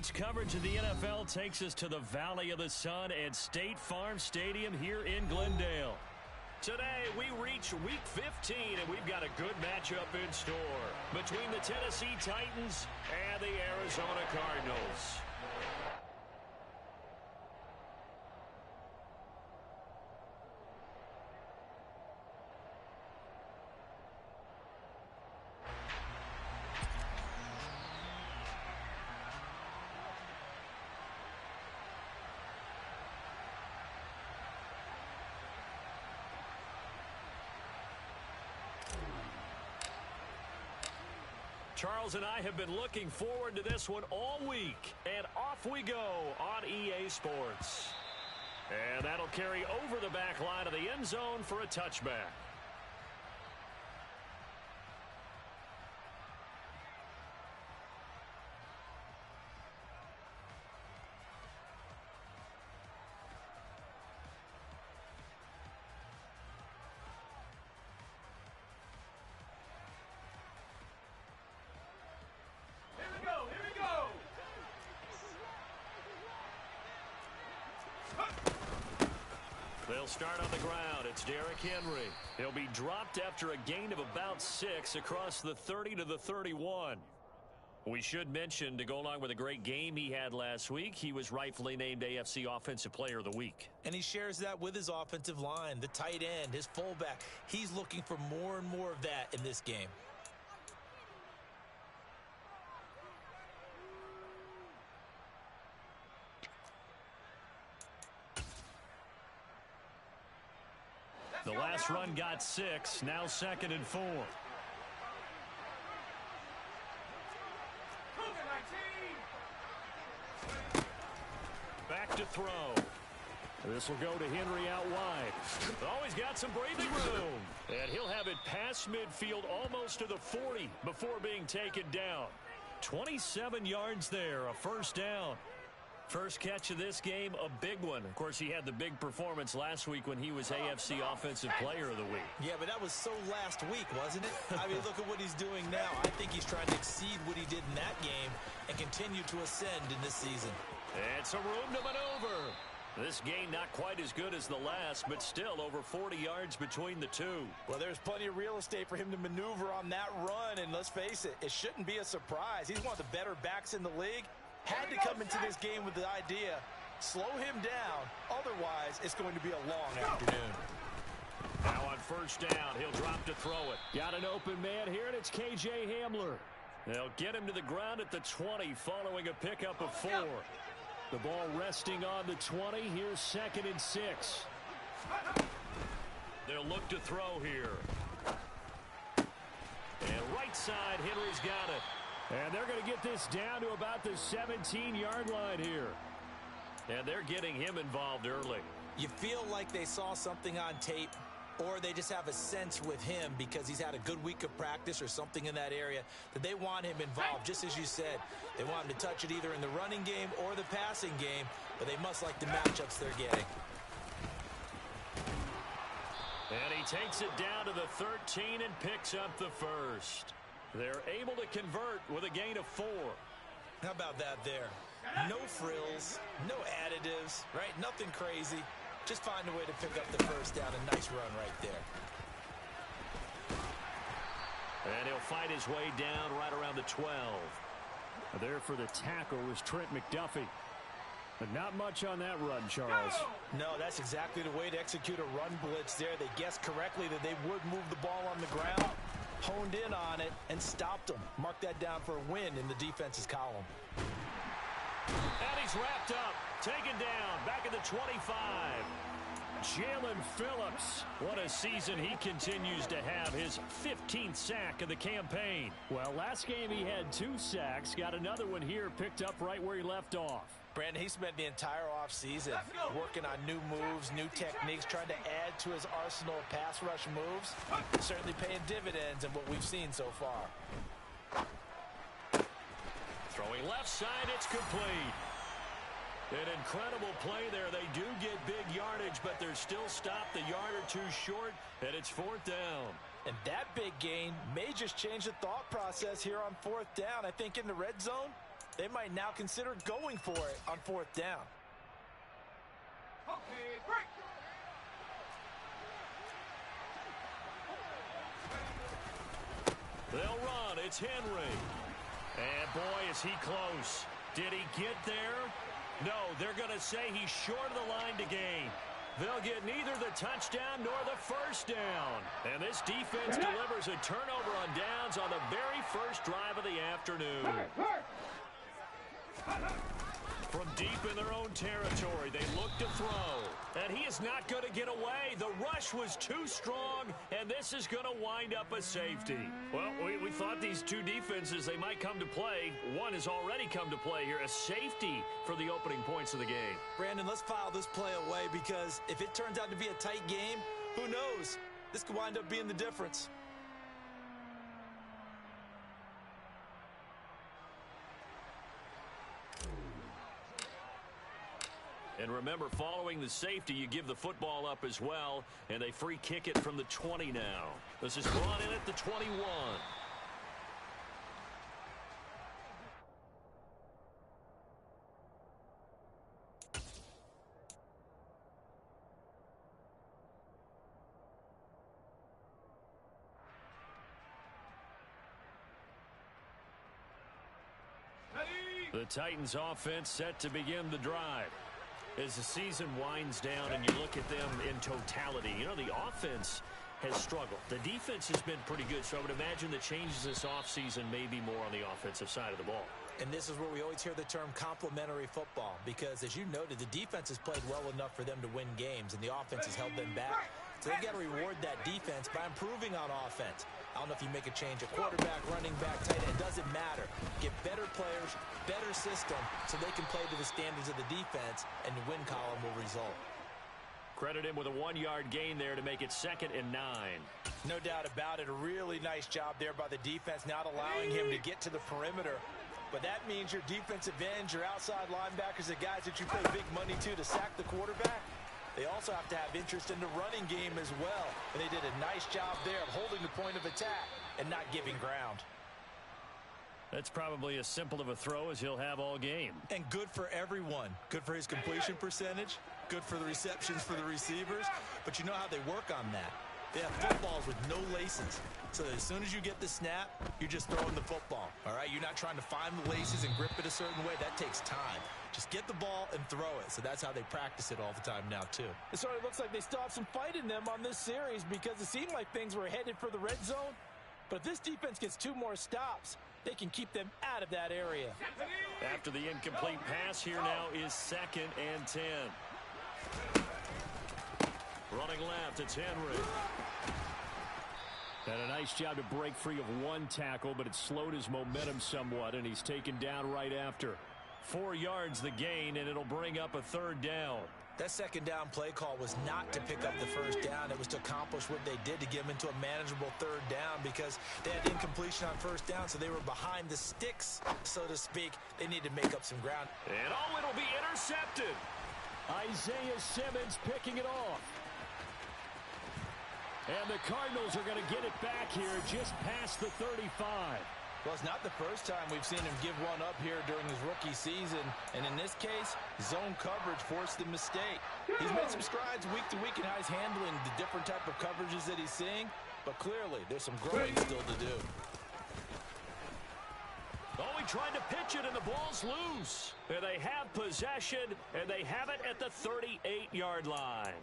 Tonight's coverage of the NFL takes us to the Valley of the Sun at State Farm Stadium here in Glendale. Today, we reach Week 15, and we've got a good matchup in store between the Tennessee Titans and the Arizona Cardinals. Charles and I have been looking forward to this one all week, and off we go on EA Sports. And that'll carry over the back line of the end zone for a touchback. They'll start on the ground. It's Derrick Henry. He'll be dropped after a gain of about 6 across the 30 to the 31. We should mention, to go along with a great game he had last week, he was rightfully named AFC Offensive Player of the Week. And he shares that with his offensive line, the tight end, his fullback. He's looking for more and more of that in this game. The last run got 6, now 2nd and 4. Back to throw. This will go to Henry out wide. Oh, he's got some breathing room. And he'll have it past midfield almost to the 40 before being taken down. 27 yards there, a first down. First catch of this game, a big one. Of course, he had the big performance last week when he was AFC Offensive Player of the Week. Yeah, but that was so last week, wasn't it? I mean, look at what he's doing now. I think he's trying to exceed what he did in that game and continue to ascend in this season. It's a room to maneuver. This game not quite as good as the last, but still over 40 yards between the two. Well, there's plenty of real estate for him to maneuver on that run, and let's face it, it shouldn't be a surprise. He's one of the better backs in the league. Had to come into this game with the idea, slow him down, otherwise it's going to be a long afternoon. Now on first down, he'll drop to throw it. Got an open man here, and it's KJ Hamler. They'll get him to the ground at the 20 following a pickup of 4. The ball resting on the 20. Here's 2nd and 6. They'll look to throw here. And right side, Henry's got it. And they're going to get this down to about the 17-yard line here. And they're getting him involved early. You feel like they saw something on tape, or they just have a sense with him because he's had a good week of practice or something in that area that they want him involved. Just as you said, they want him to touch it either in the running game or the passing game, but they must like the matchups they're getting. And he takes it down to the 13 and picks up the first. They're able to convert with a gain of 4. How about that there? No frills, no additives, right? Nothing crazy. Just find a way to pick up the first down. A nice run right there. And he'll fight his way down right around the 12. There for the tackle was Trent McDuffie. But not much on that run, Charles. No, that's exactly the way to execute a run blitz there. They guessed correctly that they would move the ball on the ground, honed in on it, and stopped them. Mark that down for a win in the defense's column. And he's wrapped up, taken down, back at the 25. Jalen Phillips, what a season he continues to have, his 15th sack of the campaign. Well, last game he had 2 sacks, got another one here, picked up right where he left off. Brandon, he spent the entire offseason working on new moves, new techniques, trying to add to his arsenal of pass rush moves. Certainly paying dividends in what we've seen so far. Throwing left side, it's complete. An incredible play there. They do get big yardage, but they're still stopped a yard or 2 short, and it's 4th down. And that big gain may just change the thought process here on 4th down. I think in the red zone, They might now consider going for it on 4th down. Okay, break. They'll run. It's Henry. And boy, is he close. Did he get there? No, they're going to say he's short of the line to gain. They'll get neither the touchdown nor the first down. And this defense delivers a turnover on downs on the very first drive of the afternoon. From deep in their own territory, they look to throw. And he is not going to get away. The rush was too strong, and this is going to wind up a safety. Well, we thought these two defenses, they might come to play. One has already come to play here, a safety for the opening points of the game. Brandon, let's file this play away because if it turns out to be a tight game, who knows? This could wind up being the difference. And remember, following the safety, you give the football up as well, and they free kick it from the 20 now. This is brought in at the 21. The Titans offense set to begin the drive. As the season winds down and you look at them in totality, you know, the offense has struggled. The defense has been pretty good, so I would imagine the changes this offseason may be more on the offensive side of the ball. And this is where we always hear the term complementary football because, as you noted, the defense has played well enough for them to win games, and the offense has held them back. So they've got to reward that defense by improving on offense. I don't know if you make a change at quarterback, running back, tight end. It doesn't matter. Get better players, better system, so they can play to the standards of the defense, and the win column will result. Credit him with a 1-yard gain there to make it 2nd and 9. No doubt about it. A really nice job there by the defense, not allowing him to get to the perimeter. But that means your defensive ends, your outside linebackers, the guys that you pay big money to sack the quarterback, they also have to have interest in the running game as well. And they did a nice job there of holding the point of attack and not giving ground. That's probably as simple of a throw as he'll have all game. And good for everyone. Good for his completion percentage. Good for the receptions for the receivers. But you know how they work on that. They have footballs with no laces. So as soon as you get the snap, you're just throwing the football. All right? You're not trying to find the laces and grip it a certain way. That takes time. Just get the ball and throw it. So that's how they practice it all the time now, too. It sort of looks like they still have some fight in them on this series because it seemed like things were headed for the red zone. But if this defense gets 2 more stops, they can keep them out of that area. After the incomplete pass, here now is 2nd and 10. Running left, it's Henry. Had a nice job to break free of one tackle, but it slowed his momentum somewhat, and he's taken down right after. 4 yards the gain, and it'll bring up a 3rd down. That 2nd down play call was not to pick up the 1st down. It was to accomplish what they did to get them into a manageable 3rd down because they had incompletion on 1st down, so they were behind the sticks, so to speak. They need to make up some ground. And it'll be intercepted. Isaiah Simmons picking it off. And the Cardinals are going to get it back here just past the 35. Well, it's not the first time we've seen him give one up here during his rookie season. And in this case, zone coverage forced the mistake. He's made some strides week to week in how he's handling the different type of coverages that he's seeing. But clearly, there's some growing still to do. Oh, he tried to pitch it, and the ball's loose. And they have possession, and they have it at the 38-yard line.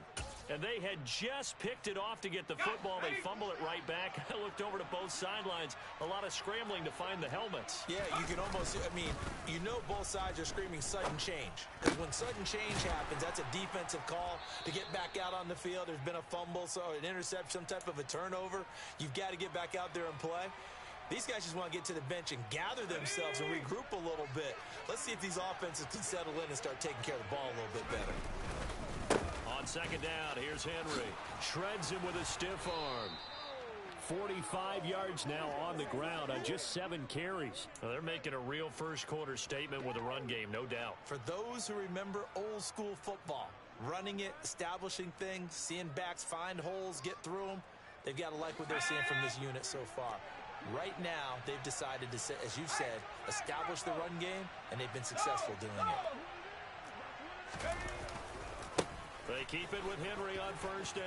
And they had just picked it off to get the football. They fumble it right back. I looked over to both sidelines. A lot of scrambling to find the helmets. Yeah, you can almost, you know both sides are screaming sudden change. Because when sudden change happens, that's a defensive call to get back out on the field. There's been a fumble, so an interception, some type of a turnover. You've got to get back out there and play. These guys just want to get to the bench and gather themselves and regroup a little bit. Let's see if these offenses can settle in and start taking care of the ball a little bit better. On 2nd down, here's Henry. Shreds him with a stiff arm. 45 yards now on the ground on just 7 carries. Well, they're making a real first-quarter statement with a run game, no doubt. For those who remember old-school football, running it, establishing things, seeing backs find holes, get through them, they've got to like what they're seeing from this unit so far. Right now, they've decided to, as you said, establish the run game, and they've been successful doing it. They keep it with Henry on first down.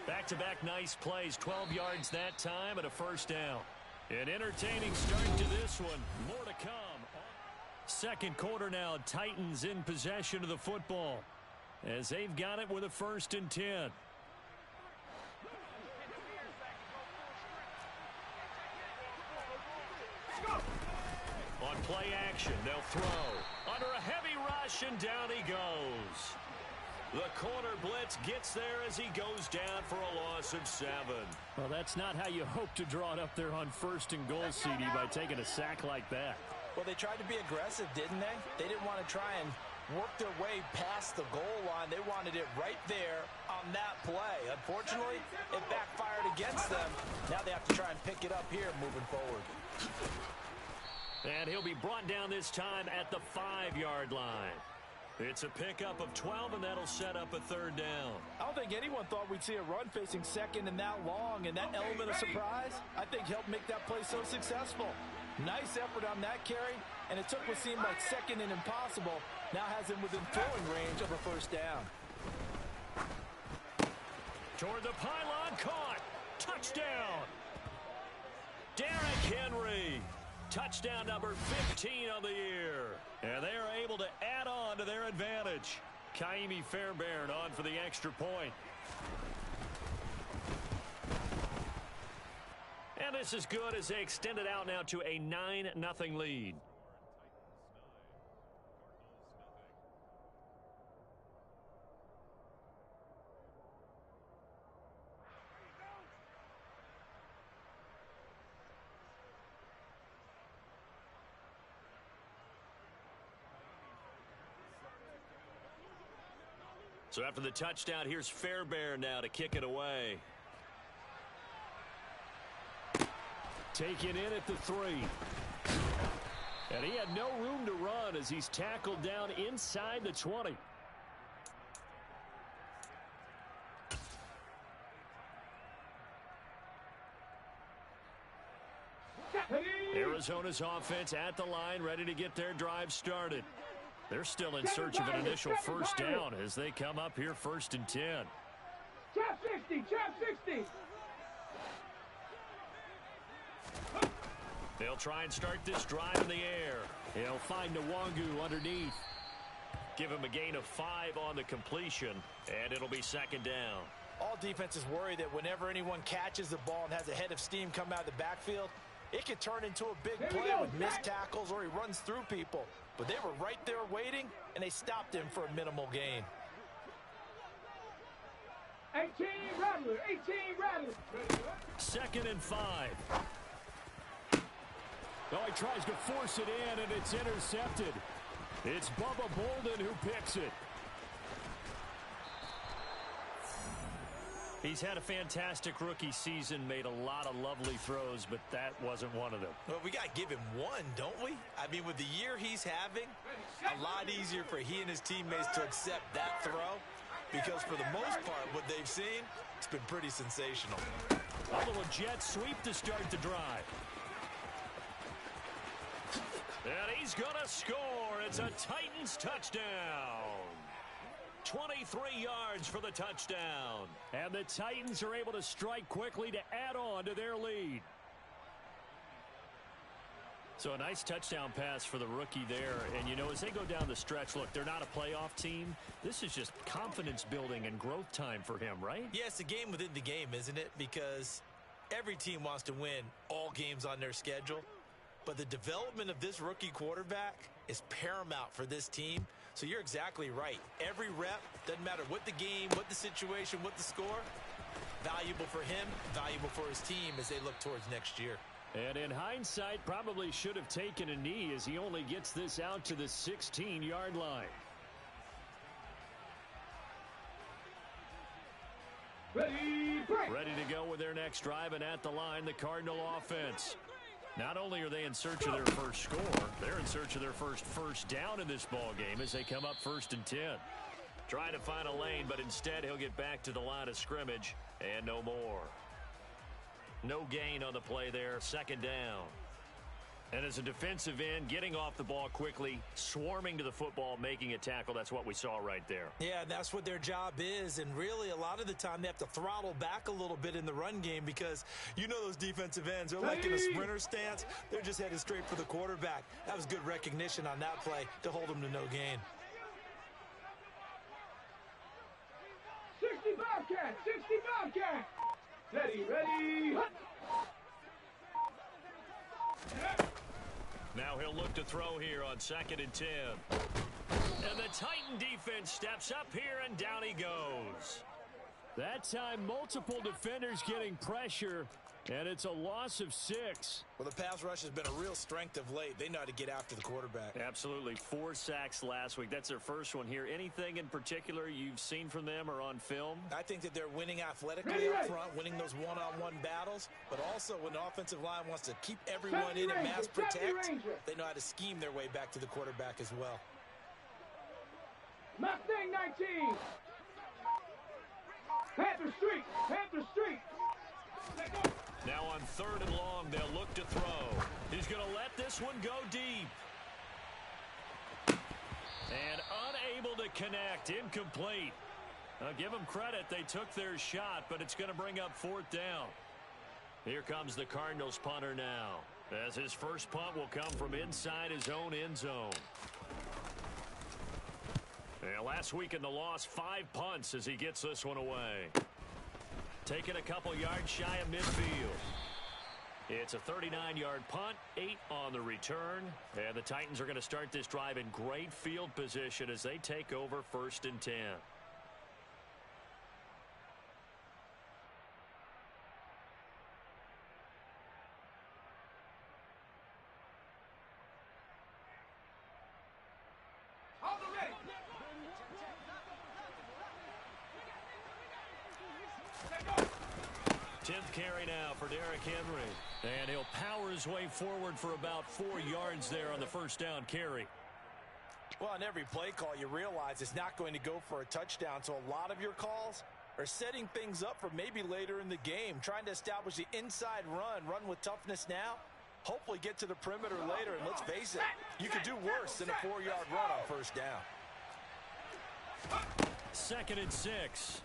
Back-to-back nice plays, 12 yards that time and a first down. An entertaining start to this one. More to come. Second quarter now, Titans in possession of the football as they've got it with a 1st and 10. On play action, they'll throw. Under a heavy rush, and down he goes. The corner blitz gets there as he goes down for a loss of 7. Well, that's not how you hope to draw it up there on 1st and goal, CD, by taking a sack like that. Well, they tried to be aggressive, didn't they? They didn't want to try and work their way past the goal line. They wanted it right there on that play. Unfortunately, it backfired against them. Now they have to try and pick it up here moving forward. And he'll be brought down this time at the 5-yard line. It's a pickup of 12, and that'll set up a 3rd down. I don't think anyone thought we'd see a run facing second and that long, and that element of surprise, I think, helped make that play so successful. Nice effort on that carry, and it took what seemed like second and impossible. Now has him within throwing range of a 1st down. Toward the pylon, caught. Touchdown. Derrick Henry. Touchdown number 15 on the year. And they are able to add on to their advantage. Kaimi Fairbairn on for the extra point. And this is good as they extend it out now to a 9-0 lead. So after the touchdown, here's Fairbairn now to kick it away. Taken in at the 3. And he had no room to run as he's tackled down inside the 20. Arizona's offense at the line, ready to get their drive started. They're still in search of an initial 1st down as they come up here 1st and 10. Chop 60, chop 60. They'll try and start this drive in the air. He'll find Nwangu underneath. Give him a gain of 5 on the completion, and it'll be 2nd down. All defenses worry that whenever anyone catches the ball and has a head of steam come out of the backfield, it can turn into a big play with missed tackles or he runs through people. But they were right there waiting, and they stopped him for a minimal gain. 18 Rattler, 18 Rattler. 2nd and 5. Oh, he tries to force it in, and it's intercepted. It's Bubba Bolden who picks it. He's had a fantastic rookie season, made a lot of lovely throws, but that wasn't one of them. Well, we got to give him one, don't we? I mean, with the year he's having, a lot easier for he and his teammates to accept that throw because for the most part, what they've seen, it's been pretty sensational. A little jet sweep to start the drive. And he's going to score. It's a Titans touchdown. 23 yards for the touchdown. And the Titans are able to strike quickly to add on to their lead. So a nice touchdown pass for the rookie there. And, you know, as they go down the stretch, look, they're not a playoff team. This is just confidence building and growth time for him, right? Yeah, it's a game within the game, isn't it? Because every team wants to win all games on their schedule. But the development of this rookie quarterback is paramount for this team. So you're exactly right. Every rep, doesn't matter what the game, what the situation, what the score, valuable for him, valuable for his team as they look towards next year. And in hindsight, probably should have taken a knee as he only gets this out to the 16-yard line. Ready to go with their next drive, and at the line, the Cardinal offense. Not only are they in search of their first score, they're in search of their first down in this ball game as they come up 1st and 10. Trying to find a lane, but instead he'll get back to the line of scrimmage and no more. No gain on the play there, second down. And as a defensive end, getting off the ball quickly, swarming to the football, making a tackle, that's what we saw right there. Yeah, that's what their job is, and really a lot of the time they have to throttle back a little bit in the run game because you know those defensive ends, they're like in a sprinter stance. They're just headed straight for the quarterback. That was good recognition on that play to hold them to no gain. 60 Bobcat, 60 Bobcat. Ready. Now he'll look to throw here on 2nd and 10. And the Titan defense steps up here, and down he goes. That time, multiple defenders getting pressure, and it's a loss of 6. Well, the pass rush has been a real strength of late. They know how to get after the quarterback. Absolutely. 4 sacks last week. That's their first one here. Anything in particular you've seen from them or on film? I think that they're winning athletically up front, winning those one-on-one battles, but also when the offensive line wants to keep everyone in and mass protect, they know how to scheme their way back to the quarterback as well. Mustang 19. Panther Street. Now on 3rd and long, they'll look to throw. He's going to let this one go deep. And unable to connect, incomplete. I'll give them credit, they took their shot, but it's going to bring up 4th down. Here comes the Cardinals punter now, as his first punt will come from inside his own end zone. And last week in the loss, 5 punts as he gets this one away. Taking a couple yards shy of midfield. It's a 39-yard punt, 8 on the return. And the Titans are going to start this drive in great field position as they take over 1st and 10. Carry now for Derrick Henry. And he'll power his way forward for about 4 yards there on the first down carry. Well, on every play call, you realize it's not going to go for a touchdown. So a lot of your calls are setting things up for maybe later in the game, trying to establish the inside run with toughness now, hopefully get to the perimeter later. And let's face it, you could do worse than a 4-yard run on first down. 2nd and 6.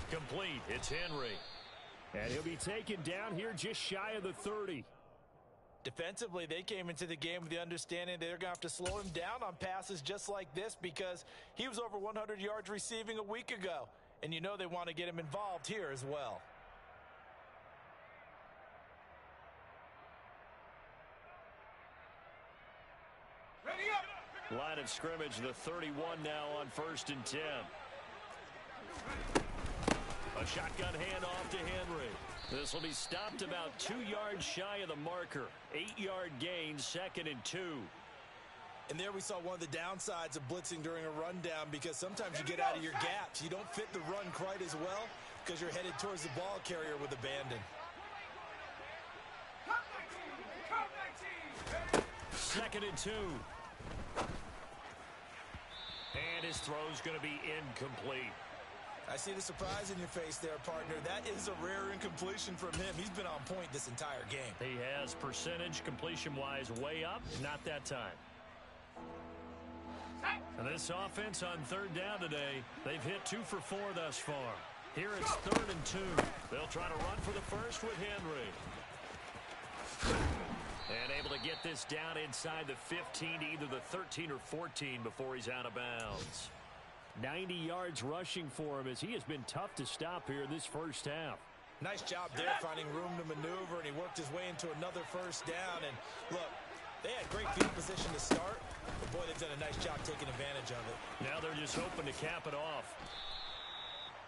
Complete. It's Henry. And he'll be taken down here just shy of the 30. Defensively, they came into the game with the understanding they're going to have to slow him down on passes just like this because he was over 100 yards receiving a week ago. And you know they want to get him involved here as well. Ready up. Line of scrimmage, the 31 now on 1st and 10. A shotgun handoff to Henry. This will be stopped about 2 yards shy of the marker. 8-yard gain, 2nd and 2. And there we saw one of the downsides of blitzing during a rundown because sometimes you get out of your gaps. You don't fit the run quite as well because you're headed towards the ball carrier with abandon. 2nd and 2. And his throw's going to be incomplete. I see the surprise in your face there, partner. That is a rare incompletion from him. He's been on point this entire game. He has percentage completion-wise way up. Not that time. And this offense on 3rd down today, they've hit 2 for 4 thus far. Here it's 3rd and 2. They'll try to run for the first with Henry. And able to get this down inside the 15 to either the 13 or 14 before he's out of bounds. 90 yards rushing for him as he has been tough to stop here this first half. Nice job there finding room to maneuver, and he worked his way into another first down. And look, they had great field position to start, but boy, they've done a nice job taking advantage of it. Now they're just hoping to cap it off.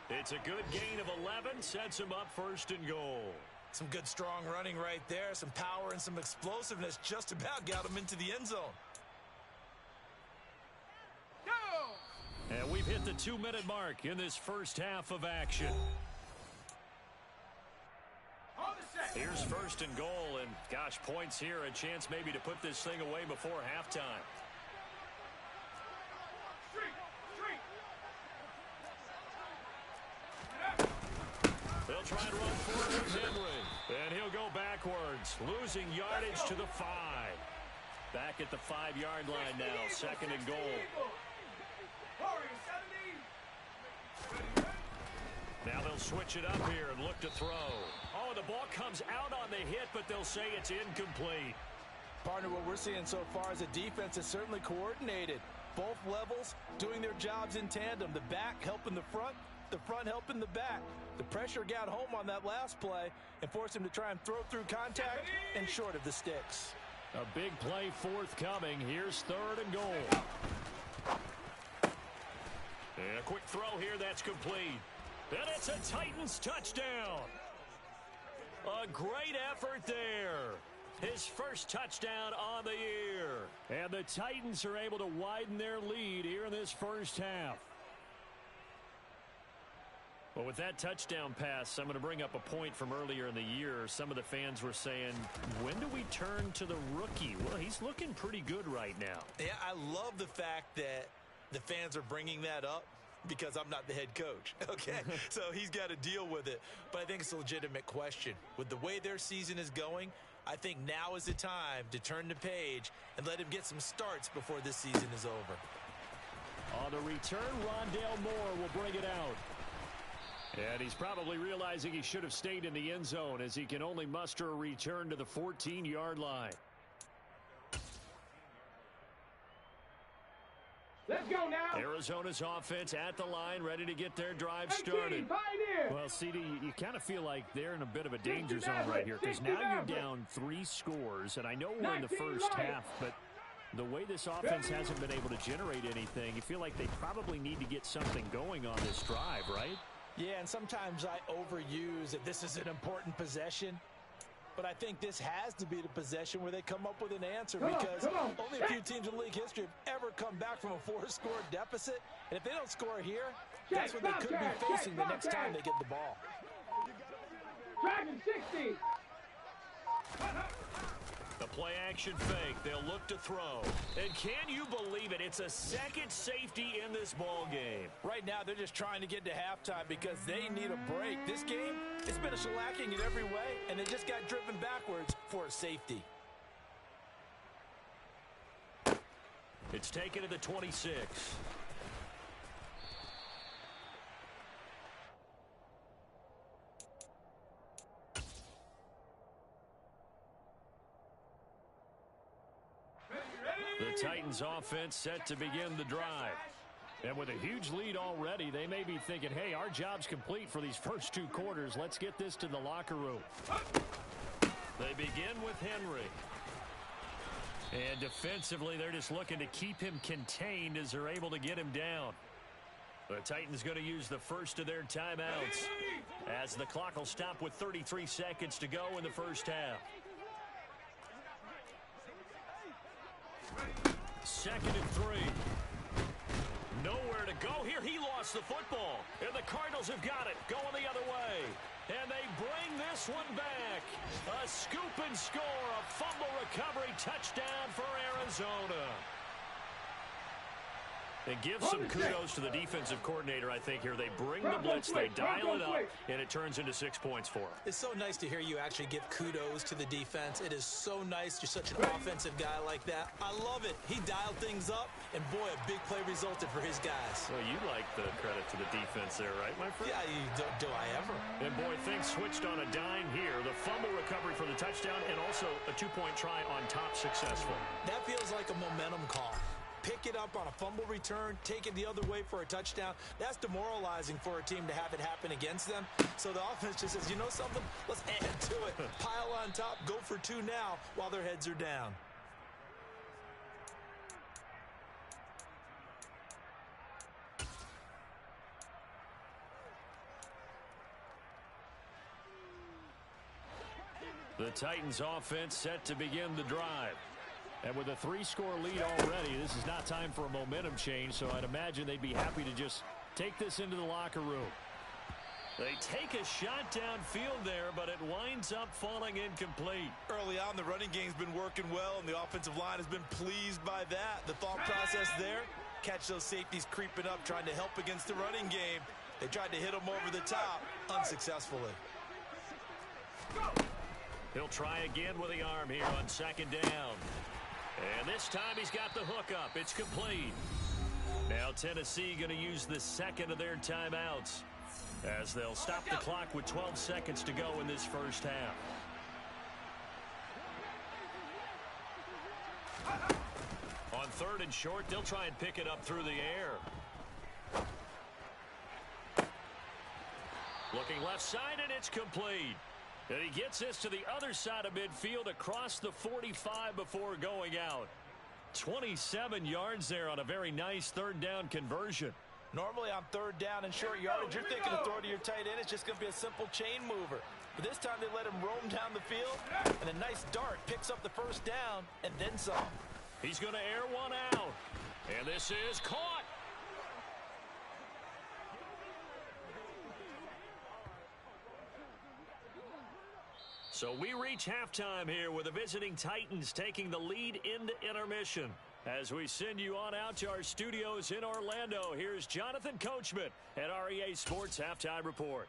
It's a good gain of 11, sets him up 1st and goal. Some good strong running right there, some power and some explosiveness just about got him into the end zone. And we've hit the 2-minute mark in this first half of action. Here's 1st and goal, and gosh, points here, a chance maybe to put this thing away before halftime. They'll try and run for it with Henry. And he'll go backwards, losing yardage to the 5. Back at the 5-yard line now, 2nd and goal. Now they'll switch it up here and look to throw. Oh, the ball comes out on the hit, but they'll say it's incomplete. Partner, what we're seeing so far is the defense is certainly coordinated. Both levels doing their jobs in tandem. The back helping the front helping the back. The pressure got home on that last play and forced him to try and throw through contact and short of the sticks. A big play forthcoming. Here's 3rd and goal. And a quick throw here that's complete. And it's a Titans touchdown. A great effort there. His first touchdown on the year. And the Titans are able to widen their lead here in this first half. Well, with that touchdown pass, I'm going to bring up a point from earlier in the year. Some of the fans were saying, when do we turn to the rookie? Well, he's looking pretty good right now. Yeah, I love the fact that the fans are bringing that up because I'm not the head coach, okay? So he's got to deal with it. But I think it's a legitimate question. With the way their season is going, I think now is the time to turn the page and let him get some starts before this season is over. On the return, Rondale Moore will bring it out. And he's probably realizing he should have stayed in the end zone as he can only muster a return to the 14-yard line. Let's go now. Arizona's offense at the line, ready to get their drive started. Well, CD, you kind of feel like they're in a bit of a danger zone right here because now you're down 3 scores, and I know we're in the first half, but the way this offense hasn't been able to generate anything, you feel like they probably need to get something going on this drive, right? Yeah, and sometimes I overuse that this is an important possession. But I think this has to be the possession where they come up with an answer because only a few teams in league history have ever come back from a 4-score deficit. And if they don't score here, that's what they could be facing the next time they get the ball. Dragon 60. The play-action fake. They'll look to throw. And can you believe it? It's a second safety in this ball game. Right now, they're just trying to get to halftime because they need a break. This game, it's been a shellacking in every way, and they just got driven backwards for a safety. It's taken to the 26. The Titans offense set to begin the drive. And with a huge lead already, they may be thinking, hey, our job's complete for these first 2 quarters. Let's get this to the locker room. They begin with Henry. And defensively, they're just looking to keep him contained as they're able to get him down. The Titans going to use the first of their timeouts as the clock will stop with 33 seconds to go in the first half. 2nd and 3. Nowhere to go here. He lost the football. And the Cardinals have got it. Going the other way. And they bring this one back. A scoop and score. A fumble recovery touchdown for Arizona. And give some kudos to the defensive coordinator, I think, here. They bring the blitz, they dial it up, and it turns into 6 points for them. It's so nice to hear you actually give kudos to the defense. It is so nice. You're such an offensive guy like that. I love it. He dialed things up, and boy, a big play resulted for his guys. Well, you like the credit to the defense there, right, my friend? Yeah, do I ever? And boy, things switched on a dime here. The fumble recovery for the touchdown, and also a 2-point try on top successful. That feels like a momentum call. Pick it up on a fumble return, take it the other way for a touchdown. That's demoralizing for a team to have it happen against them. So the offense just says, you know something? Let's add to it. Pile on top, go for 2 now while their heads are down. The Titans offense set to begin the drive. And with a 3-score lead already, this is not time for a momentum change, so I'd imagine they'd be happy to just take this into the locker room. They take a shot downfield there, but it winds up falling incomplete. Early on, the running game's been working well, and the offensive line has been pleased by that. The thought process there, catch those safeties creeping up, trying to help against the running game. They tried to hit them over the top, unsuccessfully. He'll try again with the arm here on second down. And this time he's got the hook up. It's complete. Now Tennessee going to use the second of their timeouts as they'll stop the clock with 12 seconds to go in this first half. On third and short, they'll try and pick it up through the air. Looking left side, and it's complete. And he gets this to the other side of midfield across the 45 before going out. 27 yards there on a very nice third down conversion. Normally on third down and short yardage, you're thinking to throw to your tight end. It's just going to be a simple chain mover. But this time they let him roam down the field, and a nice dart picks up the first down and then some. He's going to air one out. And this is caught. So we reach halftime here with the visiting Titans taking the lead into intermission. As we send you on out to our studios in Orlando, here's Jonathan Coachman at REA Sports Halftime Report.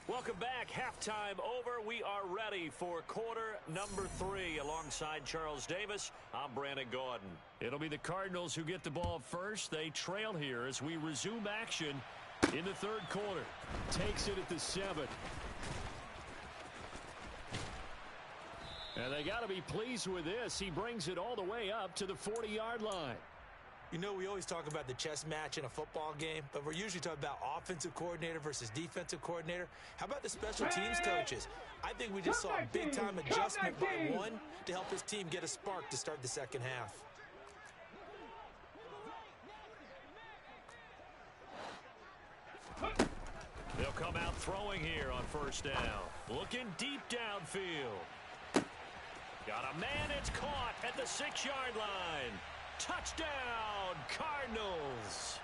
Welcome back. Halftime over. We are ready for quarter number 3. Alongside Charles Davis, I'm Brandon Gaudin. It'll be the Cardinals who get the ball first. They trail here as we resume action in the third quarter. Takes it at the 7. And they got to be pleased with this. He brings it all the way up to the 40-yard line. You know, we always talk about the chess match in a football game, but we're usually talking about offensive coordinator versus defensive coordinator. How about the special teams coaches? I think we just saw a big-time adjustment by one to help his team get a spark to start the second half. They'll come out throwing here on first down. Looking deep downfield. Got a man, it's caught at the 6-yard line. Touchdown, Cardinals.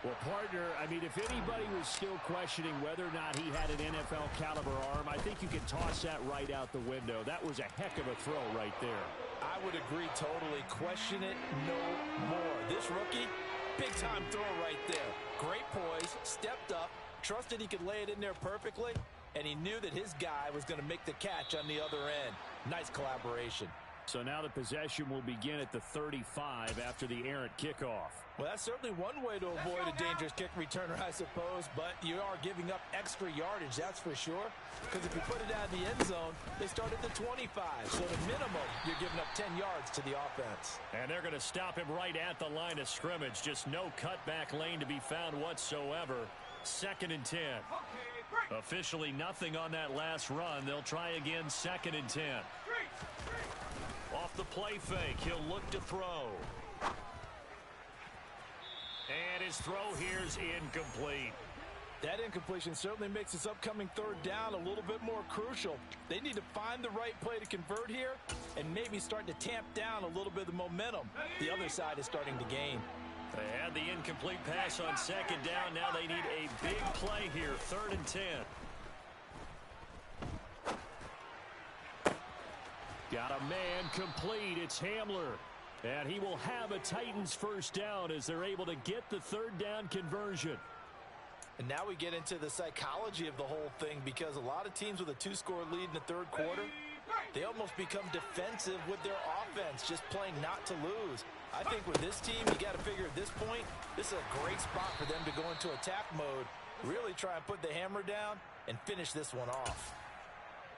Well, partner, I mean, if anybody was still questioning whether or not he had an NFL caliber arm, I think you can toss that right out the window. That was a heck of a throw right there. I would agree totally. Question it no more. This rookie, big-time throw right there. Great poise, stepped up, trusted he could lay it in there perfectly, and he knew that his guy was going to make the catch on the other end. Nice collaboration. So now the possession will begin at the 35 after the errant kickoff. Well, that's certainly one way to avoid a dangerous kick returner, I suppose, but you are giving up extra yardage, that's for sure. Because if you put it out of the end zone, they start at the 25. So the minimum, you're giving up 10 yards to the offense. And they're going to stop him right at the line of scrimmage. Just no cutback lane to be found whatsoever. 2nd and 10. Officially nothing on that last run. They'll try again 2nd and 10. Off the play fake, he'll look to throw. And his throw here's incomplete. That incompletion certainly makes this upcoming third down a little bit more crucial. They need to find the right play to convert here and maybe start to tamp down a little bit of the momentum. The other side is starting to gain. They had the incomplete pass on 2nd down. Now they need a big play here, 3rd and 10. Got a man complete. It's Hamler. And he will have a Titans first down as they're able to get the 3rd down conversion. And now we get into the psychology of the whole thing, because a lot of teams with a 2-score lead in the third quarter, they almost become defensive with their offense, just playing not to lose. I think with this team, you got to figure at this point, this is a great spot for them to go into attack mode, really try and put the hammer down and finish this one off.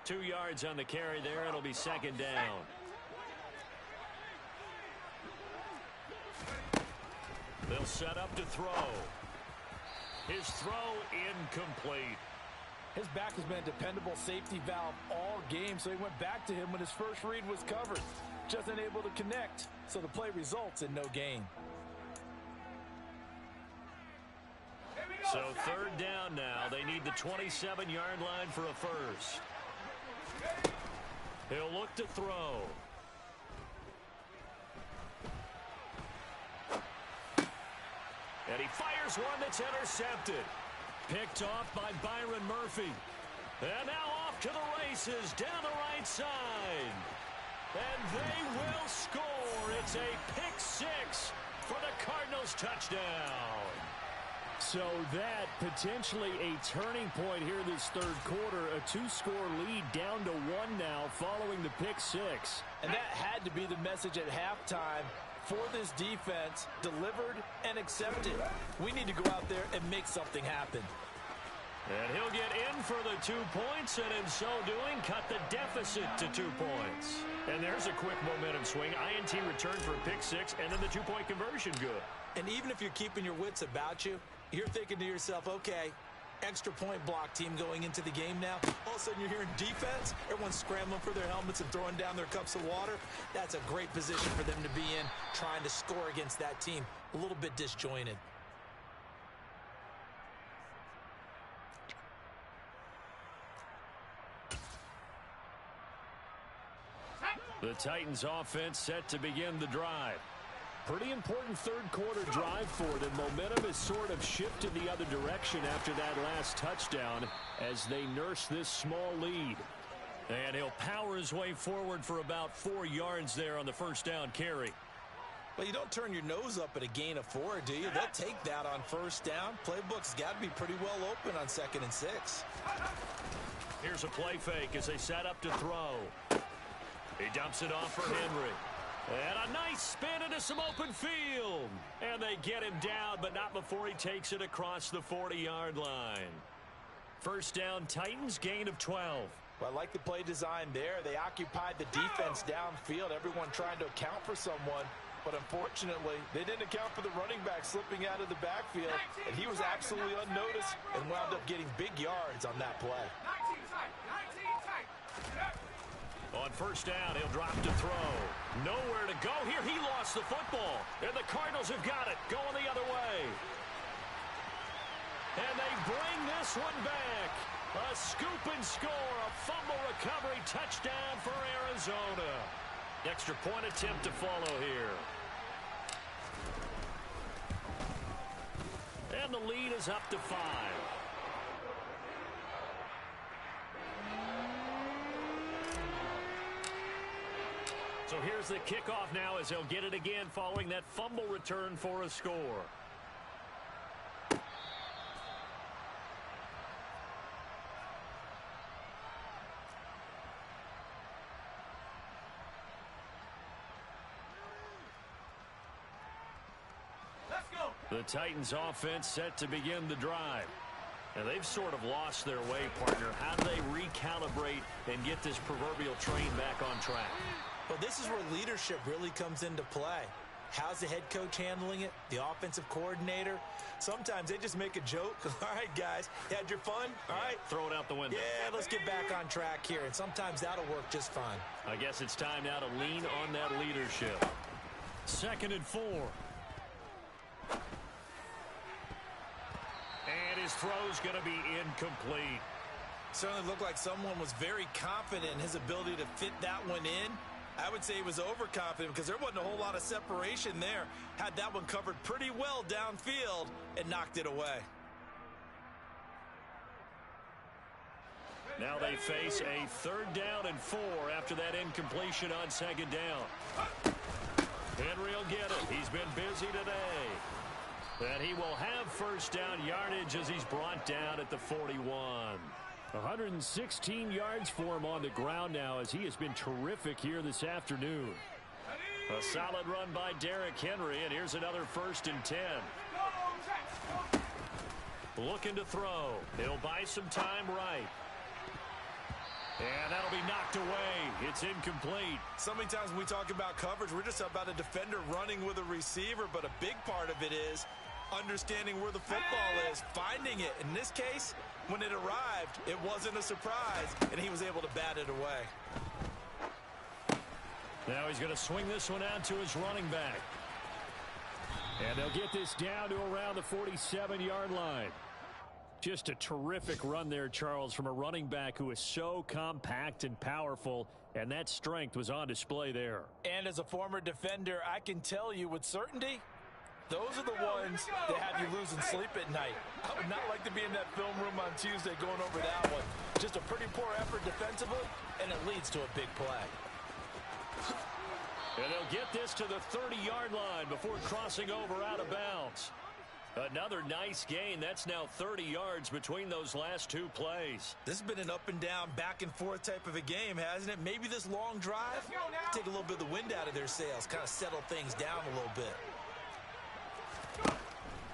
2 yards on the carry there. It'll be 2nd down. They'll set up to throw. His throw incomplete. His back has been a dependable safety valve all game, so he went back to him when his first read was covered. Just unable to connect, so the play results in no gain. So 3rd down now. They need the 27-yard line for a first. He'll look to throw. And he fires one that's intercepted. Picked off by Byron Murphy. And now off to the races down the right side. And they will score. It's a pick 6 for the goes touchdown. So that potentially a turning point here this third quarter. A 2-score lead down to 1 now following the pick six. And that had to be the message at halftime for this defense. Delivered and accepted. We need to go out there and make something happen. And he'll get in for the 2 points, and in so doing, cut the deficit to 2 points. And there's a quick momentum swing. INT return for a pick six, and then the 2-point conversion good. And even if you're keeping your wits about you, you're thinking to yourself, okay, extra point block team going into the game now. All of a sudden you're hearing defense. Everyone's scrambling for their helmets and throwing down their cups of water. That's a great position for them to be in, trying to score against that team. A little bit disjointed. The Titans offense set to begin the drive. Pretty important third quarter drive for them. Momentum has sort of shifted the other direction after that last touchdown as they nurse this small lead. And he'll power his way forward for about 4 yards there on the first down carry. Well, you don't turn your nose up at a gain of 4, do you? They'll take that on first down. Playbook's got to be pretty well open on 2nd and 6. Here's a play fake as they set up to throw. He dumps it off for Henry. And a nice spin into some open field. And they get him down, but not before he takes it across the 40-yard line. First down, Titans, gain of 12. Well, I like the play design there. They occupied the defense downfield, everyone trying to account for someone. But unfortunately, they didn't account for the running back slipping out of the backfield. And he was absolutely unnoticed and wound up getting big yards on that play. 19 tight. 19 tight. On first down, he'll drop to throw. Nowhere to go here. He lost the football. And the Cardinals have got it. Going the other way. And they bring this one back. A scoop and score. A fumble recovery touchdown for Arizona. Extra point attempt to follow here. And the lead is up to 5. So here's the kickoff now as they'll get it again following that fumble return for a score. Let's go. The Titans offense set to begin the drive. And they've sort of lost their way, partner. How do they recalibrate and get this proverbial train back on track? Well, this is where leadership really comes into play. How's the head coach handling it? The offensive coordinator? Sometimes they just make a joke. All right, guys, you had your fun? All right. Throw it out the window. Yeah, let's get back on track here. And sometimes that'll work just fine. I guess it's time now to lean on that leadership. 2nd and 4. And his throw's going to be incomplete. Certainly looked like someone was very confident in his ability to fit that one in. I would say he was overconfident because there wasn't a whole lot of separation there. Had that one covered pretty well downfield and knocked it away. Now they face a 3rd down and 4 after that incompletion on 2nd down. Henry will get it. He's been busy today. And he will have first down yardage as he's brought down at the 41. 116 yards for him on the ground now as he has been terrific here this afternoon. A solid run by Derrick Henry, and here's another 1st and 10. Looking to throw. He'll buy some time right. And that'll be knocked away. It's incomplete. So many times when we talk about coverage, we're just about a defender running with a receiver, but a big part of it is understanding where the football is, finding it. In this case, when it arrived, it wasn't a surprise, and he was able to bat it away. Now he's going to swing this one out to his running back. And they'll get this down to around the 47-yard line. Just a terrific run there, Charles, from a running back who is so compact and powerful, and that strength was on display there. And as a former defender, I can tell you with certainty, those are the ones that have you losing sleep at night. I would not like to be in that film room on Tuesday going over that one. Just a pretty poor effort defensively, and it leads to a big play. And they'll get this to the 30-yard line before crossing over out of bounds. Another nice gain. That's now 30 yards between those last two plays. This has been an up-and-down, back-and-forth type of a game, hasn't it? Maybe this long drive, take a little bit of the wind out of their sails, kind of settle things down a little bit.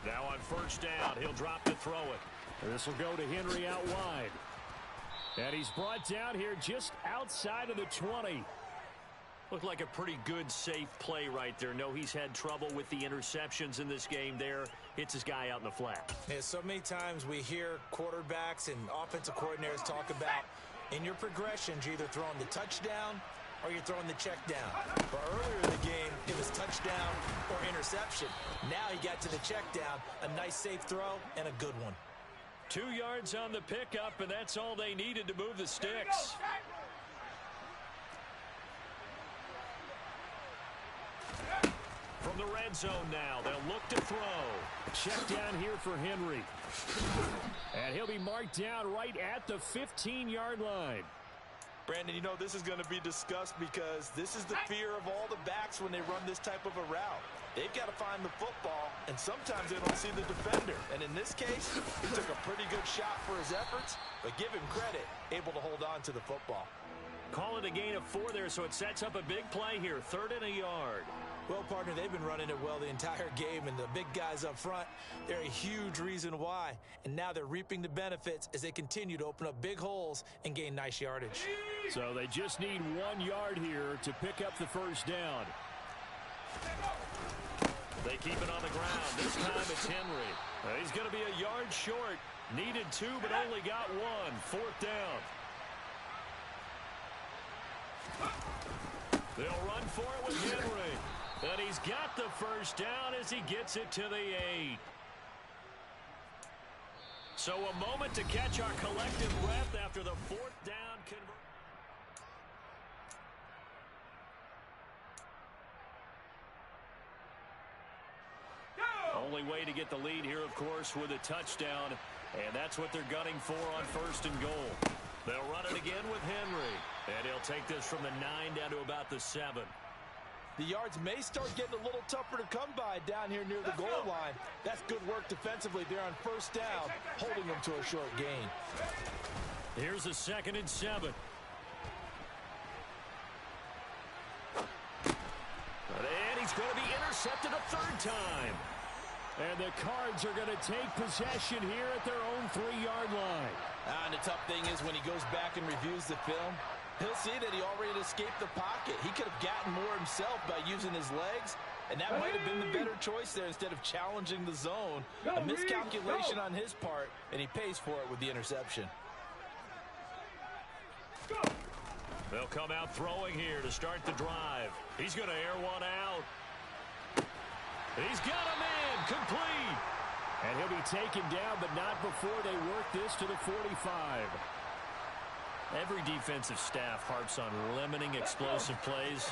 Now on first down, he'll drop to throw it. This will go to Henry out wide. And he's brought down here just outside of the 20. Looked like a pretty good, safe play right there. No, he's had trouble with the interceptions in this game there. Hits his guy out in the flat. Yeah, so many times we hear quarterbacks and offensive coordinators talk about in your progressions, you're either throwing the touchdown or you're throwing the check down. But earlier in the game, it was touchdown or interception. Now he got to the check down, a nice safe throw and a good one. 2 yards on the pickup, and that's all they needed to move the sticks. From the red zone now, they'll look to throw. Check down here for Henry. And he'll be marked down right at the 15-yard line. Brandon, you know, this is going to be discussed because this is the fear of all the backs when they run this type of a route. They've got to find the football, and sometimes they don't see the defender. And in this case, he took a pretty good shot for his efforts, but give him credit, able to hold on to the football. Call it a gain of 4 there, so it sets up a big play here, 3rd and a yard. Well, partner, they've been running it well the entire game, and the big guys up front, they're a huge reason why. And now they're reaping the benefits as they continue to open up big holes and gain nice yardage. So they just need 1 yard here to pick up the first down. They keep it on the ground. This time it's Henry. He's going to be a yard short. Needed 2, but only got 1. 4th down. They'll run for it with Henry. And he's got the first down as he gets it to the 8. So a moment to catch our collective breath after the 4th down conversion. Only way to get the lead here, of course, with a touchdown. And that's what they're gunning for on 1st and goal. They'll run it again with Henry. And he'll take this from the 9 down to about the 7. The yards may start getting a little tougher to come by down here near the goal line. That's good work defensively there on 1st down, holding them to a short gain. Here's a 2nd and 7. And he's going to be intercepted a 3rd time. And the Cards are going to take possession here at their own 3-yard line. And the tough thing is when he goes back and reviews the film, he'll see that he already escaped the pocket. He could have gotten more himself by using his legs, and that might have been the better choice there instead of challenging the zone. A miscalculation on his part, and he pays for it with the interception. They'll come out throwing here to start the drive. He's going to air one out. He's got him in, complete. And he'll be taken down, but not before they work this to the 45. Every defensive staff harps on limiting explosive plays.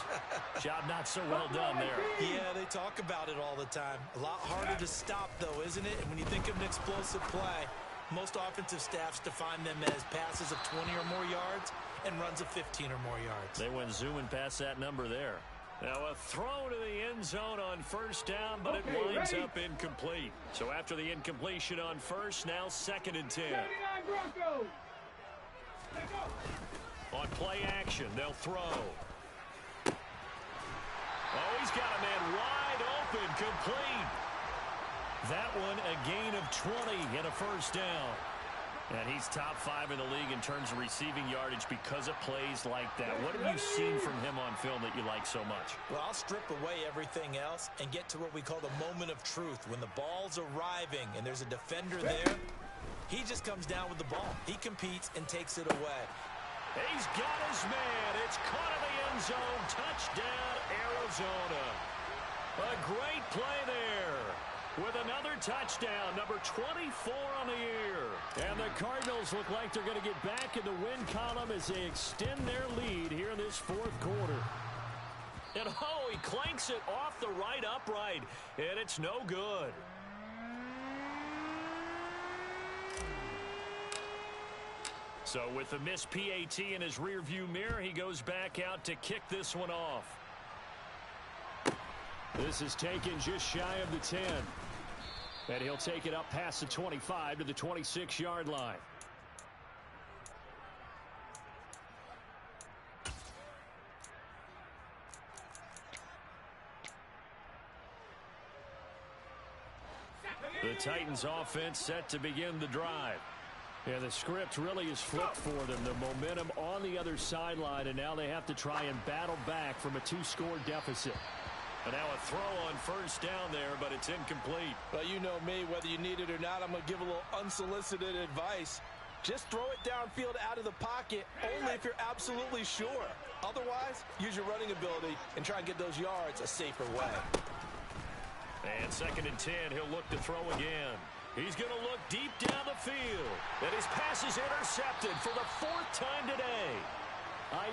Job not so well done there. Yeah, they talk about it all the time. A lot harder to stop, though, isn't it? And when you think of an explosive play, most offensive staffs define them as passes of 20 or more yards and runs of 15 or more yards. They went zooming past that number there. Now a throw to the end zone on 1st down, but it winds up incomplete. So after the incompletion on 1st, now 2nd and 10. On play action, they'll throw. Oh, he's got a man wide open, complete. That one a gain of 20 and a 1st down. And he's top 5 in the league in terms of receiving yardage because of plays like that. What have you seen from him on film that you like so much? Well, I'll strip away everything else and get to what we call the moment of truth. When the ball's arriving and there's a defender there, he just comes down with the ball. He competes and takes it away. He's got his man. It's caught in the end zone. Touchdown, Arizona. A great play there. With another touchdown, number 24 on the year. And the Cardinals look like they're going to get back in the win column as they extend their lead here in this 4th quarter. And oh, he clanks it off the right upright, and it's no good. So with the missed PAT in his rearview mirror, he goes back out to kick this one off. This is taken just shy of the 10. And he'll take it up past the 25 to the 26-yard line. The Titans offense set to begin the drive. Yeah, the script really is flipped for them. The momentum on the other sideline, and now they have to try and battle back from a 2-score deficit. And now a throw on first down there, but it's incomplete. Well, you know me, whether you need it or not, I'm going to give a little unsolicited advice. Just throw it downfield out of the pocket, only if you're absolutely sure. Otherwise, use your running ability and try and get those yards a safer way. And 2nd and 10, he'll look to throw again. He's going to look deep down the field. And his pass is intercepted for the 4th time today.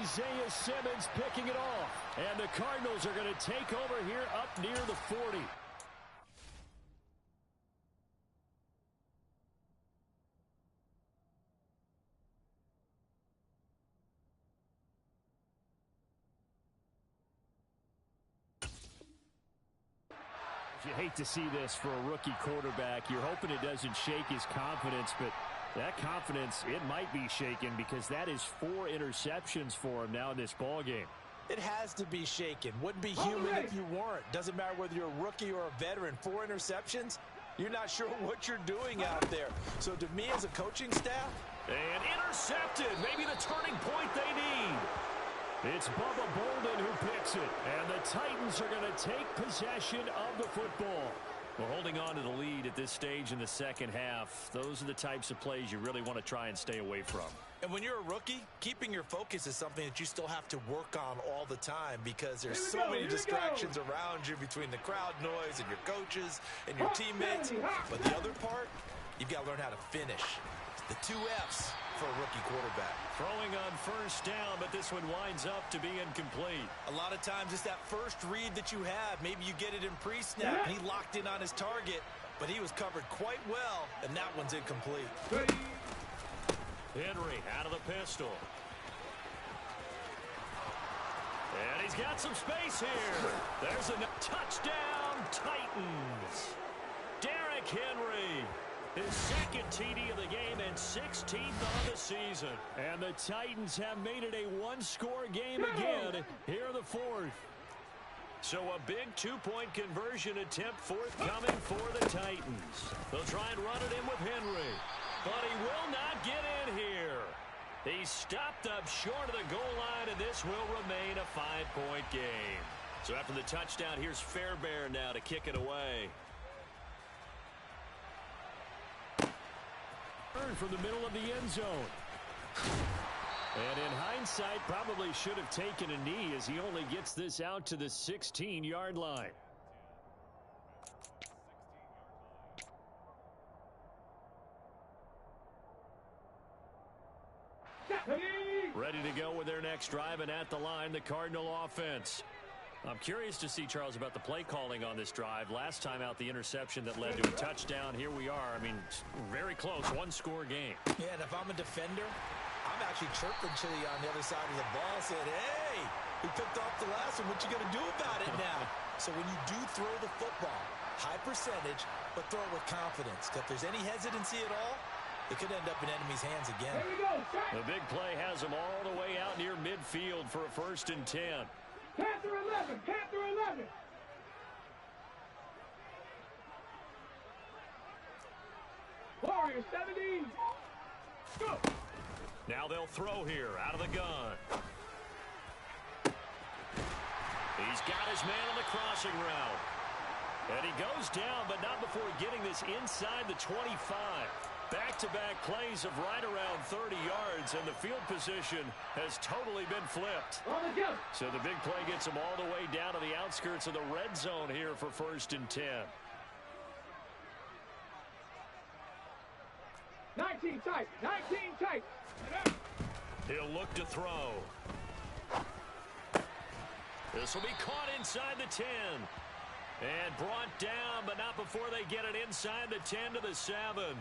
Isaiah Simmons picking it off. And the Cardinals are going to take over here up near the 40. You hate to see this for a rookie quarterback. You're hoping it doesn't shake his confidence, but that confidence, it might be shaken because that is 4 interceptions for him now in this ballgame. It has to be shaken. Wouldn't be human if you weren't. Doesn't matter whether you're a rookie or a veteran. 4 interceptions, you're not sure what you're doing out there. So to me as a coaching staff. And intercepted. Maybe the turning point they need. It's Bubba Bolden who picks it. And the Titans are going to take possession of the football. Well, holding on to the lead at this stage in the second half, those are the types of plays you really want to try and stay away from. And when you're a rookie, keeping your focus is something that you still have to work on all the time because there's so many distractions around you between the crowd noise and your coaches and your teammates. But the other part, you've got to learn how to finish. The 2 F's for a rookie quarterback. Throwing on first down, but this one winds up to be incomplete. A lot of times it's that first read that you have. Maybe you get it in pre-snap, and he locked in on his target, but he was covered quite well, and that one's incomplete. Henry out of the pistol. And he's got some space here. There's a touchdown, Titans. Derrick Henry. His 2nd TD of the game and 16th on the season. And the Titans have made it a 1-score game again here in the 4th. So a big 2-point conversion attempt forthcoming for the Titans. They'll try and run it in with Henry. But he will not get in here. He's stopped up short of the goal line, and this will remain a 5-point game. So after the touchdown, here's Fairbairn now to kick it away. From the middle of the end zone. And in hindsight, probably should have taken a knee as he only gets this out to the 16-yard line. Ready to go with their next drive, and at the line, the Cardinal offense. I'm curious to see, Charles, about the play calling on this drive. Last time out, the interception that led to a touchdown. Here we are. I mean, very close, 1-score game. Yeah, and if I'm a defender, I'm actually chirping Chili on the other side of the ball, saying, hey, we picked off the last one. What you going to do about it now? So when you do throw the football, high percentage, but throw it with confidence. Because if there's any hesitancy at all, it could end up in enemy's hands again. The big play has them all the way out near midfield for a 1st and 10. Panther 11, Panther 11. Warrior 17. Go. Now they'll throw here out of the gun. He's got his man on the crossing route. And he goes down, but not before getting this inside the 25. Back-to-back plays of right around 30 yards, and the field position has totally been flipped. So the big play gets him all the way down to the outskirts of the red zone here for 1st and 10. 19 tight, 19 tight. He'll look to throw. This will be caught inside the 10. And brought down, but not before they get it inside the 10 to the 7.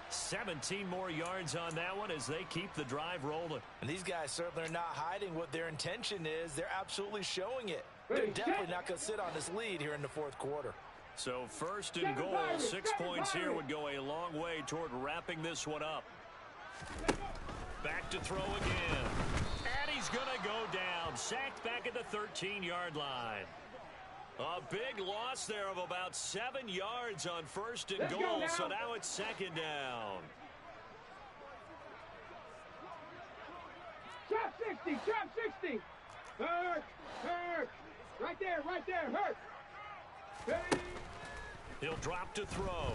17 more yards on that one as they keep the drive rolling. And these guys certainly are not hiding what their intention is. They're absolutely showing it. They're definitely not going to sit on this lead here in the fourth quarter. So first and goal, 6 points here would go a long way toward wrapping this one up. Back to throw again. And he's going to go down. Sacked back at the 13-yard line. A big loss there of about 7 yards on first and goal. So now it's second down. Trap 60, trap 60. Hurt, hurt. Right there, hurt. Hey. He'll drop to throw.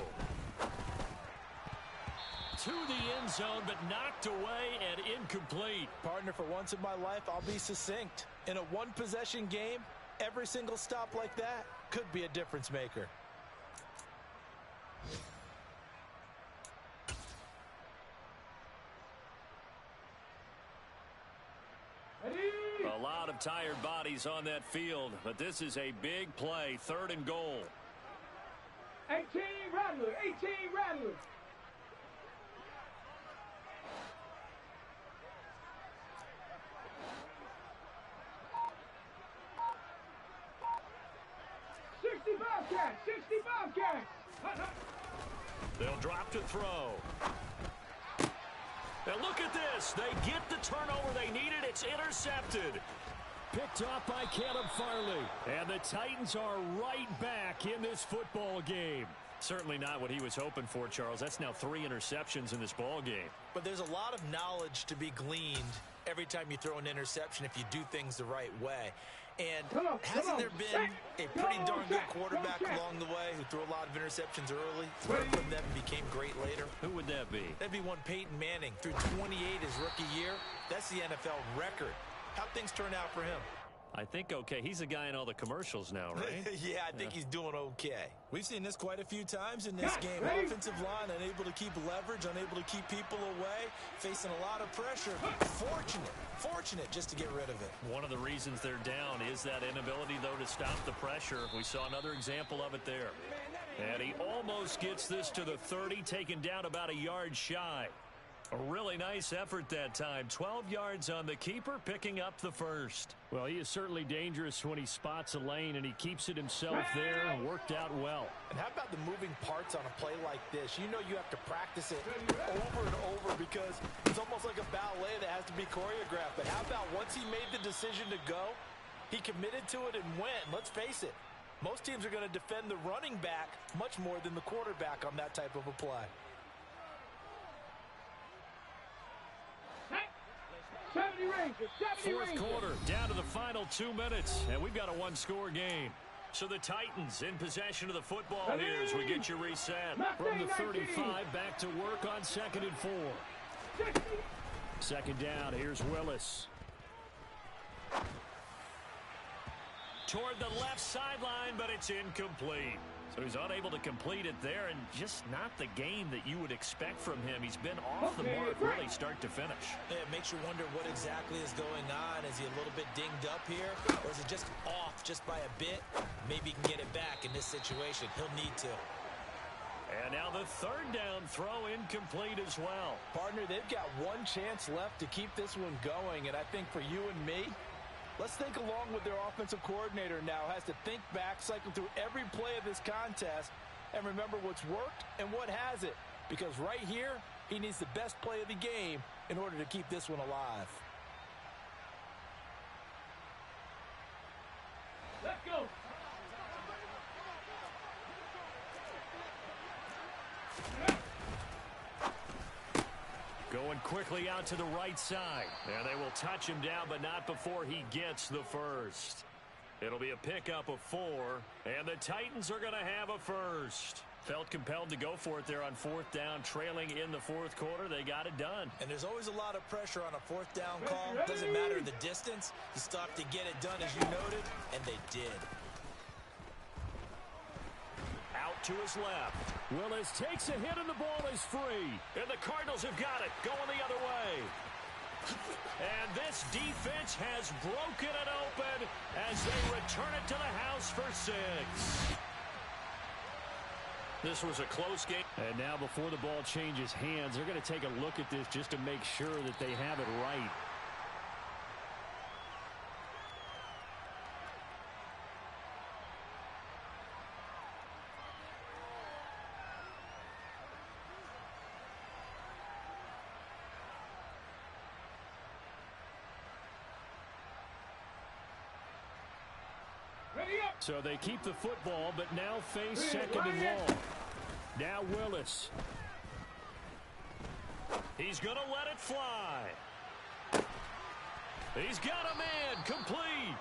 To the end zone, but knocked away and incomplete. Partner, for once in my life, I'll be succinct. In a one-possession game, every single stop like that could be a difference maker. A lot of tired bodies on that field, but this is a big play, third and goal. 18 Rattler, 18 Rattler. Bobcats, 60 Bobcats. They'll drop to throw. And look at this. They get the turnover they needed. It's intercepted. Picked off by Caleb Farley. And the Titans are right back in this football game. Certainly not what he was hoping for, Charles. That's now 3 interceptions in this ball game. But there's a lot of knowledge to be gleaned every time you throw an interception if you do things the right way. And hasn't there been a pretty darn good quarterback along the way who threw a lot of interceptions early, learned from them, and became great later? Who would that be? That'd be one Peyton Manning. Threw 28 his rookie year. That's the NFL record. How'd things turn out for him? I think okay. He's a guy in all the commercials now, right? Yeah, I think he's doing okay. We've seen this quite a few times in this game. Offensive line unable to keep leverage, unable to keep people away, facing a lot of pressure. Fortunate just to get rid of it. One of the reasons they're down is that inability, though, to stop the pressure. We saw another example of it there. And he almost gets this to the 30, taken down about a yard shy. A really nice effort that time. 12 yards on the keeper, picking up the first. Well, he is certainly dangerous when he spots a lane, and he keeps it himself there and worked out well. And how about the moving parts on a play like this? You know you have to practice it over and over because it's almost like a ballet that has to be choreographed. But how about once he made the decision to go, he committed to it and went. Let's face it, most teams are going to defend the running back much more than the quarterback on that type of a play. 70 Rangers, 70 Fourth Rangers. quarter, down to the final 2 minutes, and we've got a one-score game. So the Titans in possession of the football here as we get you reset. From the 35, back to work on 2nd and 4. 60. Second down, here's Willis. Toward the left sideline, but it's incomplete. So he's unable to complete it there, and just not the game that you would expect from him. He's been off the mark really start to finish. Yeah, it makes you wonder what exactly is going on. Is he a little bit dinged up here, or is it just off just by a bit? Maybe he can get it back in this situation. He'll need to. And now the third down throw incomplete as well. Partner, they've got one chance left to keep this one going, and I think for you and me, let's think along with their offensive coordinator now. Has to think back, cycle through every play of this contest, and remember what's worked and what hasn't. Because right here, he needs the best play of the game in order to keep this one alive. Let's go. Going quickly out to the right side. And they will touch him down, but not before he gets the first. It'll be a pickup of 4, and the Titans are going to have a first. Felt compelled to go for it there on 4th down, trailing in the 4th quarter. They got it done. And there's always a lot of pressure on a 4th down call. Doesn't matter the distance. You stop to get it done, as you noted, and they did. Out to his left. Willis takes a hit, and the ball is free. And the Cardinals have got it, going the other way. And this defense has broken it open as they return it to the house for 6. This was a close game. And now before the ball changes hands, they're going to take a look at this just to make sure that they have it right. So they keep the football, but now face second and long. Now Willis. He's going to let it fly. He's got a man complete.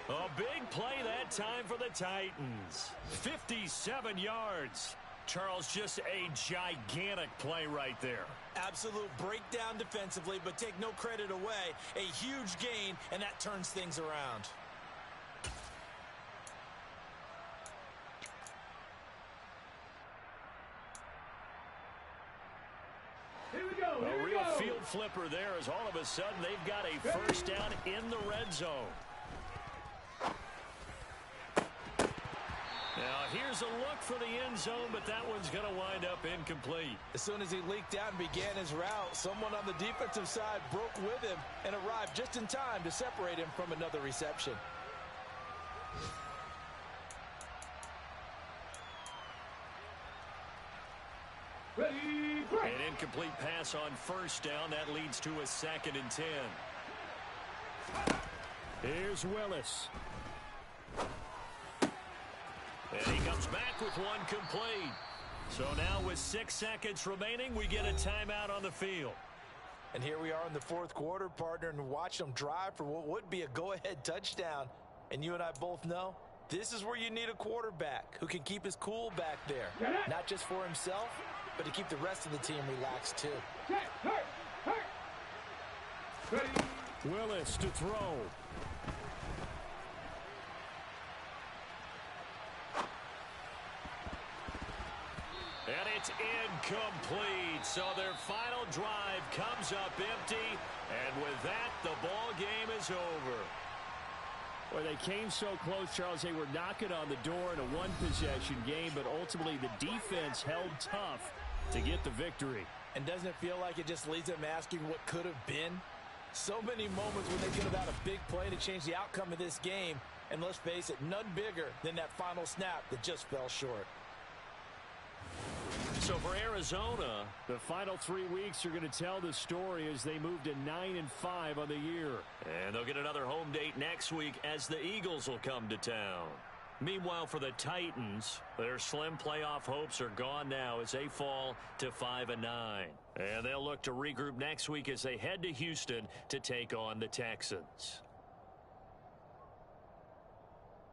A big play that time for the Titans. 57 yards. Charles, just a gigantic play right there. Absolute breakdown defensively, but take no credit away. A huge gain, and that turns things around. A real field flipper there as all of a sudden they've got a first down in the red zone. Now here's a look for the end zone, but that one's going to wind up incomplete. As soon as he leaked out and began his route, someone on the defensive side broke with him and arrived just in time to separate him from another reception. An incomplete pass on first down. That leads to a 2nd and 10. Here's Willis. And he comes back with one complete. So now with 6 seconds remaining, we get a timeout on the field. And here we are in the fourth quarter, partner, and watch them drive for what would be a go-ahead touchdown. And you and I both know this is where you need a quarterback who can keep his cool back there. Not just for himself, but to keep the rest of the team relaxed too. Willis to throw. And it's incomplete. So their final drive comes up empty. And with that, the ball game is over. Well, they came so close, Charles. They were knocking on the door in a one-possession game, but ultimately the defense held tough to get the victory. And doesn't it feel like it just leaves them asking what could have been? So many moments when they could have had a big play to change the outcome of this game. And let's face it, none bigger than that final snap that just fell short. So for Arizona, the final 3 weeks are going to tell the story as they move to 9-5 on the year. And they'll get another home date next week as the Eagles will come to town. Meanwhile, for the Titans, their slim playoff hopes are gone now as they fall to 5-9. And they'll look to regroup next week as they head to Houston to take on the Texans.